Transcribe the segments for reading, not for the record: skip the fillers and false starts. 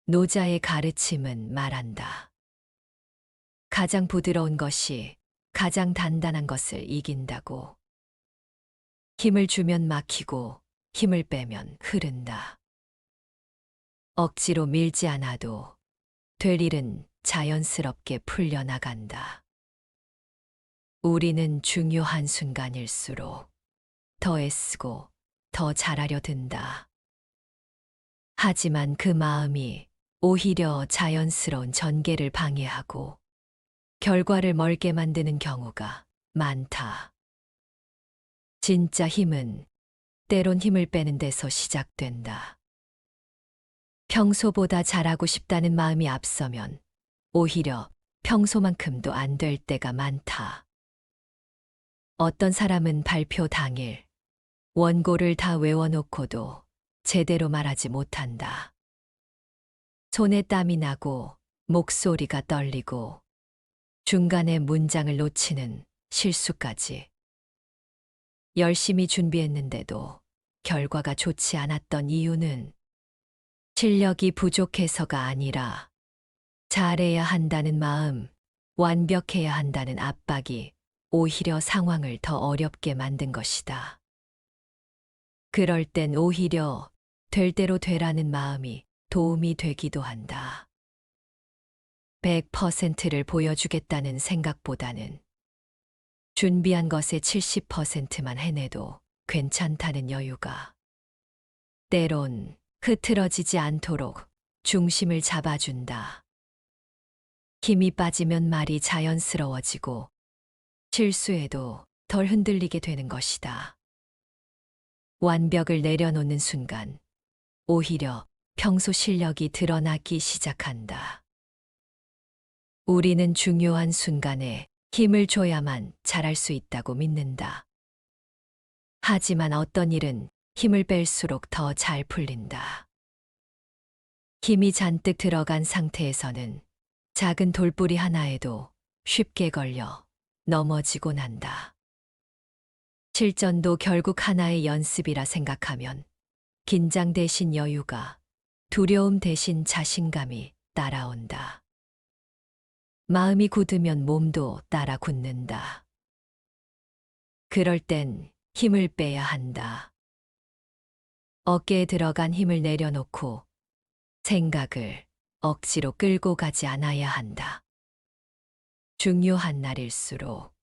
노자의 가르침은 말한다. 가장 부드러운 것이 가장 단단한 것을 이긴다고. 힘을 주면 막히고 힘을 빼면 흐른다. 억지로 밀지 않아도 될 일은 자연스럽게 풀려나간다. 우리는 중요한 순간일수록 더 애쓰고 더 잘하려 든다. 하지만 그 마음이 오히려 자연스러운 전개를 방해하고 결과를 멀게 만드는 경우가 많다. 진짜 힘은 때론 힘을 빼는 데서 시작된다. 평소보다 잘하고 싶다는 마음이 앞서면 오히려 평소만큼도 안 될 때가 많다. 어떤 사람은 발표 당일 원고를 다 외워놓고도 제대로 말하지 못한다. 손에 땀이 나고 목소리가 떨리고 중간에 문장을 놓치는 실수까지. 열심히 준비했는데도 결과가 좋지 않았던 이유는 실력이 부족해서가 아니라 잘해야 한다는 마음, 완벽해야 한다는 압박이 오히려 상황을 더 어렵게 만든 것이다. 그럴 땐 오히려 될 대로 되라는 마음이 도움이 되기도 한다. 100%를 보여주겠다는 생각보다는 준비한 것의 70%만 해내도 괜찮다는 여유가 때론 흐트러지지 않도록 중심을 잡아준다. 힘이 빠지면 말이 자연스러워지고 실수에도 덜 흔들리게 되는 것이다. 완벽을 내려놓는 순간 오히려 평소 실력이 드러나기 시작한다. 우리는 중요한 순간에 힘을 줘야만 잘할 수 있다고 믿는다. 하지만 어떤 일은 힘을 뺄수록 더 잘 풀린다. 힘이 잔뜩 들어간 상태에서는 작은 돌뿌리 하나에도 쉽게 걸려 넘어지곤 한다. 실전도 결국 하나의 연습이라 생각하면 긴장 대신 여유가, 두려움 대신 자신감이 따라온다. 마음이 굳으면 몸도 따라 굳는다. 그럴 땐 힘을 빼야 한다. 어깨에 들어간 힘을 내려놓고 생각을 억지로 끌고 가지 않아야 한다. 중요한 날일수록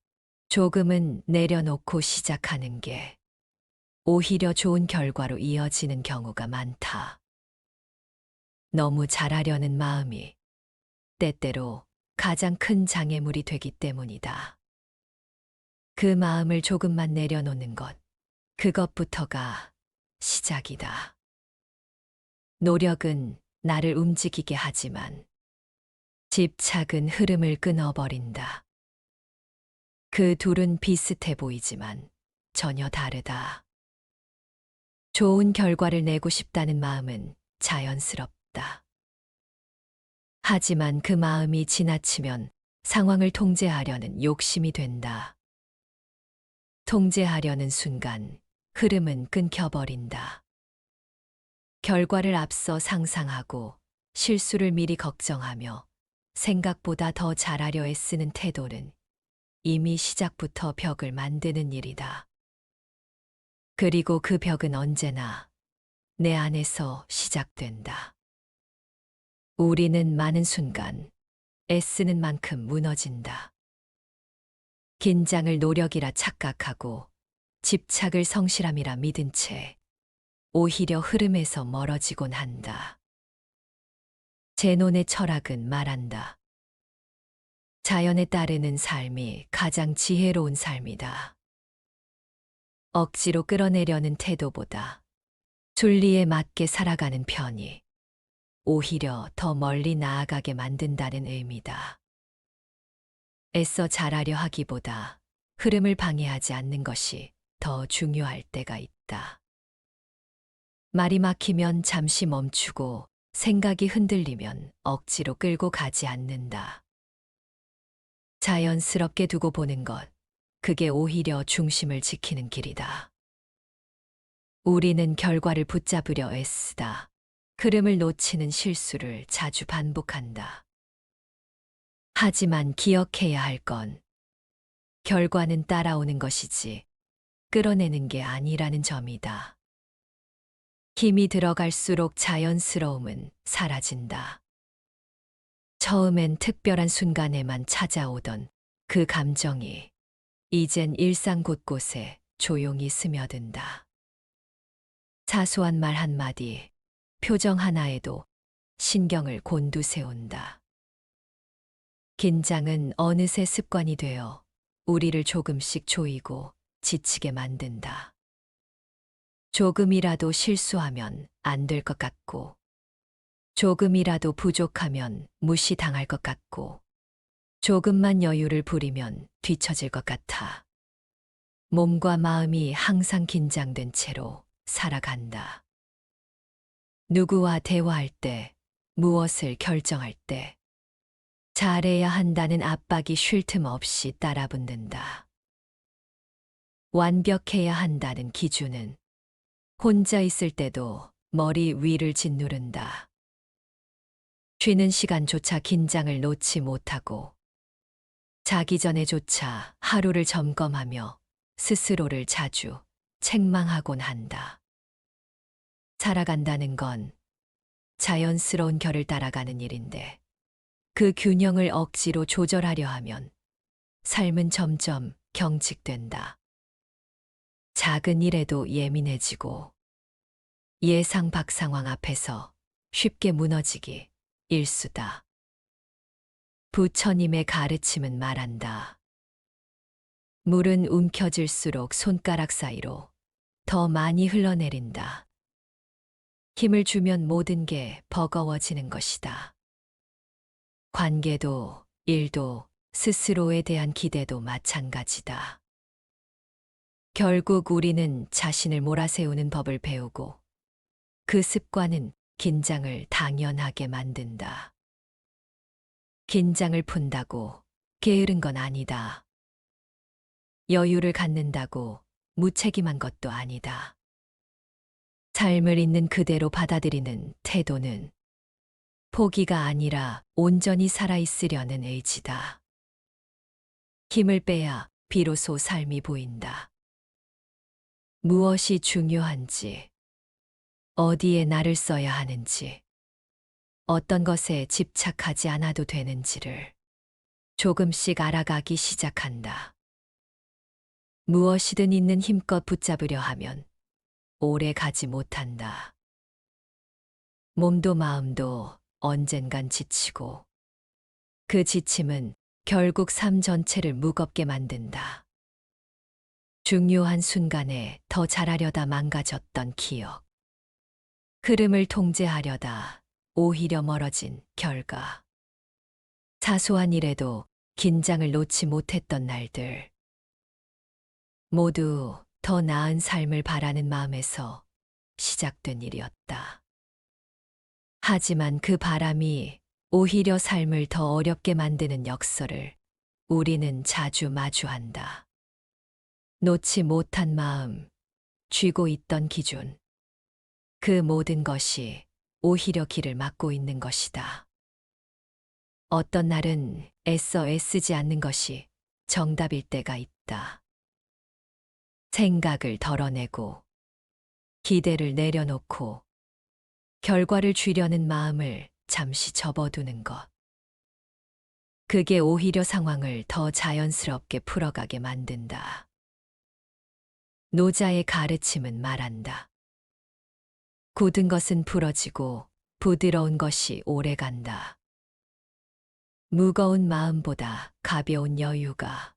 조금은 내려놓고 시작하는 게 오히려 좋은 결과로 이어지는 경우가 많다. 너무 잘하려는 마음이 때때로 가장 큰 장애물이 되기 때문이다. 그 마음을 조금만 내려놓는 것, 그것부터가 시작이다. 노력은 나를 움직이게 하지만 집착은 흐름을 끊어버린다. 그 둘은 비슷해 보이지만 전혀 다르다. 좋은 결과를 내고 싶다는 마음은 자연스럽다. 하지만 그 마음이 지나치면 상황을 통제하려는 욕심이 된다. 통제하려는 순간 흐름은 끊겨버린다. 결과를 앞서 상상하고 실수를 미리 걱정하며 생각보다 더 잘하려 애쓰는 태도는 이미 시작부터 벽을 만드는 일이다. 그리고 그 벽은 언제나 내 안에서 시작된다. 우리는 많은 순간 애쓰는 만큼 무너진다. 긴장을 노력이라 착각하고 집착을 성실함이라 믿은 채 오히려 흐름에서 멀어지곤 한다. 제논의 철학은 말한다. 자연에 따르는 삶이 가장 지혜로운 삶이다. 억지로 끌어내려는 태도보다 순리에 맞게 살아가는 편이 오히려 더 멀리 나아가게 만든다는 의미다. 애써 잘하려 하기보다 흐름을 방해하지 않는 것이 더 중요할 때가 있다. 말이 막히면 잠시 멈추고 생각이 흔들리면 억지로 끌고 가지 않는다. 자연스럽게 두고 보는 것, 그게 오히려 중심을 지키는 길이다. 우리는 결과를 붙잡으려 애쓰다. 흐름을 놓치는 실수를 자주 반복한다. 하지만 기억해야 할 건 결과는 따라오는 것이지 끌어내는 게 아니라는 점이다. 힘이 들어갈수록 자연스러움은 사라진다. 처음엔 특별한 순간에만 찾아오던 그 감정이 이젠 일상 곳곳에 조용히 스며든다. 사소한 말 한마디, 표정 하나에도 신경을 곤두세운다. 긴장은 어느새 습관이 되어 우리를 조금씩 조이고 지치게 만든다. 조금이라도 실수하면 안 될 것 같고, 조금이라도 부족하면 무시당할 것 같고, 조금만 여유를 부리면 뒤처질 것 같아. 몸과 마음이 항상 긴장된 채로 살아간다. 누구와 대화할 때, 무엇을 결정할 때, 잘해야 한다는 압박이 쉴 틈 없이 따라붙는다. 완벽해야 한다는 기준은 혼자 있을 때도 머리 위를 짓누른다. 쉬는 시간조차 긴장을 놓지 못하고 자기 전에조차 하루를 점검하며 스스로를 자주 책망하곤 한다. 살아간다는 건 자연스러운 결을 따라가는 일인데 그 균형을 억지로 조절하려 하면 삶은 점점 경직된다. 작은 일에도 예민해지고 예상 밖 상황 앞에서 쉽게 무너지기 일수다. 부처님의 가르침은 말한다. 물은 움켜질수록 손가락 사이로 더 많이 흘러내린다. 힘을 주면 모든 게 버거워지는 것이다. 관계도, 일도, 스스로에 대한 기대도 마찬가지다. 결국 우리는 자신을 몰아세우는 법을 배우고 그 습관은 긴장을 당연하게 만든다. 긴장을 푼다고 게으른 건 아니다. 여유를 갖는다고 무책임한 것도 아니다. 삶을 있는 그대로 받아들이는 태도는 포기가 아니라 온전히 살아있으려는 의지다. 힘을 빼야 비로소 삶이 보인다. 무엇이 중요한지, 어디에 나를 써야 하는지, 어떤 것에 집착하지 않아도 되는지를 조금씩 알아가기 시작한다. 무엇이든 있는 힘껏 붙잡으려 하면 오래 가지 못한다. 몸도 마음도 언젠간 지치고 그 지침은 결국 삶 전체를 무겁게 만든다. 중요한 순간에 더 잘하려다 망가졌던 기억. 흐름을 통제하려다 오히려 멀어진 결과. 사소한 일에도 긴장을 놓지 못했던 날들. 모두 더 나은 삶을 바라는 마음에서 시작된 일이었다. 하지만 그 바람이 오히려 삶을 더 어렵게 만드는 역설을 우리는 자주 마주한다. 놓지 못한 마음, 쥐고 있던 기준. 그 모든 것이 오히려 길을 막고 있는 것이다. 어떤 날은 애써 애쓰지 않는 것이 정답일 때가 있다. 생각을 덜어내고, 기대를 내려놓고, 결과를 쥐려는 마음을 잠시 접어두는 것. 그게 오히려 상황을 더 자연스럽게 풀어가게 만든다. 노자의 가르침은 말한다. 굳은 것은 부러지고 부드러운 것이 오래 간다. 무거운 마음보다 가벼운 여유가,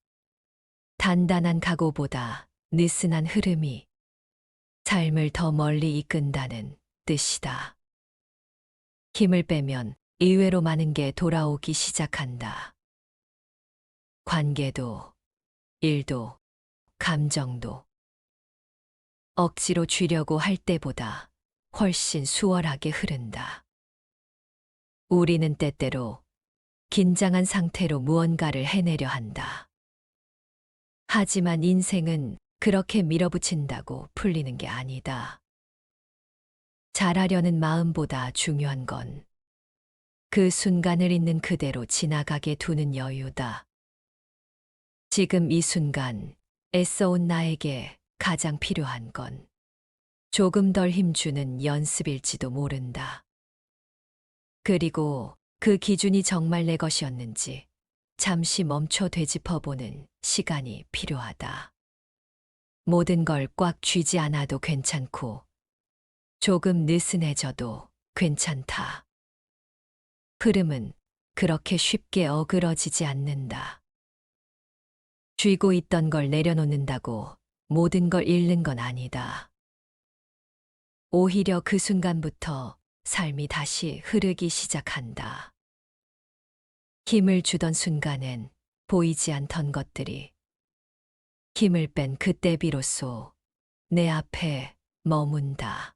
단단한 각오보다 느슨한 흐름이 삶을 더 멀리 이끈다는 뜻이다. 힘을 빼면 의외로 많은 게 돌아오기 시작한다. 관계도, 일도, 감정도. 억지로 쥐려고 할 때보다 훨씬 수월하게 흐른다. 우리는 때때로 긴장한 상태로 무언가를 해내려 한다. 하지만 인생은 그렇게 밀어붙인다고 풀리는 게 아니다. 잘하려는 마음보다 중요한 건 그 순간을 있는 그대로 지나가게 두는 여유다. 지금 이 순간 애써온 나에게 가장 필요한 건 조금 덜 힘주는 연습일지도 모른다. 그리고 그 기준이 정말 내 것이었는지 잠시 멈춰 되짚어보는 시간이 필요하다. 모든 걸 꽉 쥐지 않아도 괜찮고 조금 느슨해져도 괜찮다. 흐름은 그렇게 쉽게 어그러지지 않는다. 쥐고 있던 걸 내려놓는다고 모든 걸 잃는 건 아니다. 오히려 그 순간부터 삶이 다시 흐르기 시작한다. 힘을 주던 순간엔 보이지 않던 것들이 힘을 뺀 그때 비로소 내 앞에 머문다.